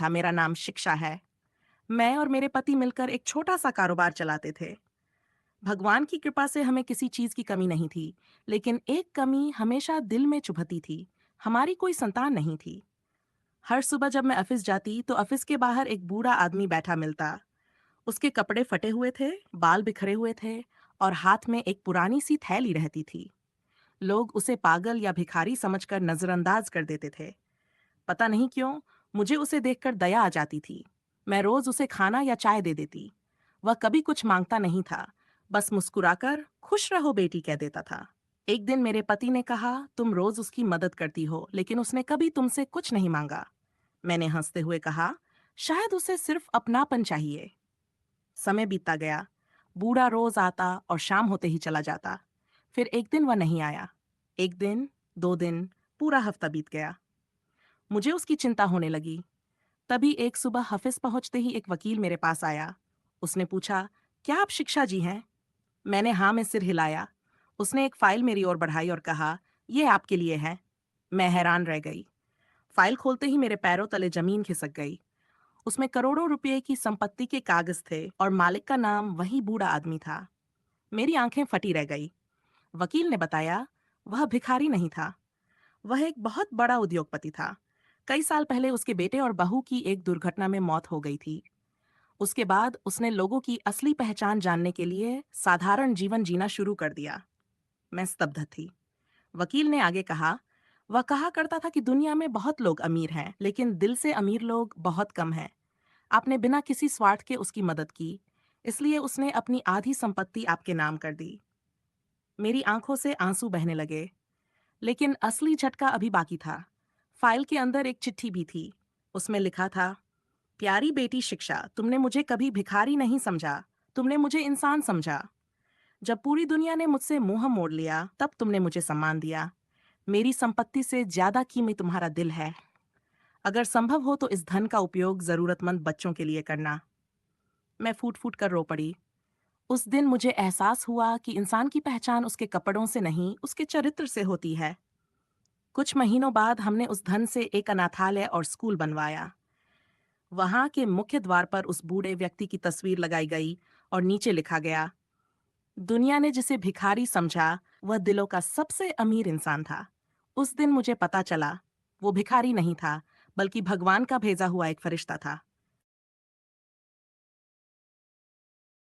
था। मेरा नाम शिक्षा है। मैं और मेरे पति मिलकर एक छोटा सा कारोबार चलाते थे। भगवान की कृपा से हमें किसी चीज की कमी नहीं थी, लेकिन एक कमी हमेशा दिल में चुभती थी। हमारी कोई संतान नहीं थी। हर सुबह जब मैं ऑफिस जाती तो ऑफिस के बाहर एक बूढ़ा आदमी बैठा मिलता। उसके कपड़े फटे हुए थे, बाल बिखरे हुए थे और हाथ में एक पुरानी सी थैली रहती थी। लोग उसे पागल या भिखारी समझकर नजरअंदाज कर देते थे। पता नहीं क्यों, मुझे उसे देखकर दया आ जाती थी। मैं रोज उसे खाना या चाय दे देती। वह कभी कुछ मांगता नहीं था, बस मुस्कुराकर खुश रहो बेटी कह देता था। एक दिन मेरे पति ने कहा, तुम रोज उसकी मदद करती हो, लेकिन उसने कभी तुमसे कुछ नहीं मांगा। मैंने हंसते हुए कहा, शायद उसे सिर्फ अपनापन चाहिए। समय बीतता गया। बूढ़ा रोज आता और शाम होते ही चला जाता। फिर एक दिन वह नहीं आया। एक दिन, 2 दिन, पूरा हफ्ता बीत गया। मुझे उसकी चिंता होने लगी। तभी एक सुबह ऑफिस पहुंचते ही एक वकील मेरे पास आया। उसने पूछा, क्या आप शिक्षा जी हैं? मैंने हाँ में सिर हिलाया। उसने एक फाइल मेरी ओर बढ़ाई और कहा, यह आपके लिए है। मैं हैरान रह गई। फाइल खोलते ही मेरे पैरों तले जमीन खिसक गई। उसमें करोड़ों रुपए की संपत्ति के कागज थे और मालिक का नाम वही बूढ़ा आदमी था। मेरी आंखें फटी रह गई। वकील ने बताया, वह भिखारी नहीं था। वह एक बहुत बड़ा उद्योगपति था। कई साल पहले उसके बेटे और बहू की एक दुर्घटना में मौत हो गई थी। उसके बाद उसने लोगों की असली पहचान जानने के लिए साधारण जीवन जीना शुरू कर दिया। मैं स्तब्ध थी। वकील ने आगे कहा, वह कहा करता था कि दुनिया में बहुत लोग अमीर हैं, लेकिन दिल से अमीर लोग बहुत कम हैं। आपने बिना किसी स्वार्थ के उसकी मदद की, इसलिए उसने अपनी आधी संपत्ति आपके नाम कर दी। मेरी आंखों से आंसू बहने लगे। लेकिन असली झटका अभी बाकी था। फाइल के अंदर एक चिट्ठी भी थी। उसमें लिखा था, प्यारी बेटी शिक्षा, तुमने मुझे कभी भिखारी नहीं समझा, तुमने मुझे इंसान समझा। जब पूरी दुनिया ने मुझसे मुंह मोड़ लिया, तब तुमने मुझे सम्मान दिया। मेरी संपत्ति से ज्यादा कीमती तुम्हारा दिल है। अगर संभव हो तो इस धन का उपयोग जरूरतमंद बच्चों के लिए करना। मैं फूट फूट कर रो पड़ी। उस दिन मुझे एहसास हुआ कि इंसान की पहचान उसके कपड़ों से नहीं, उसके चरित्र से होती है। कुछ महीनों बाद हमने उस धन से एक अनाथालय और स्कूल बनवाया। वहां के मुख्य द्वार पर उस बूढ़े व्यक्ति की तस्वीर लगाई गई और नीचे लिखा गया, दुनिया ने जिसे भिखारी समझा, वह दिलों का सबसे अमीर इंसान था। उस दिन मुझे पता चला, वो भिखारी नहीं था, बल्कि भगवान का भेजा हुआ एक फरिश्ता था।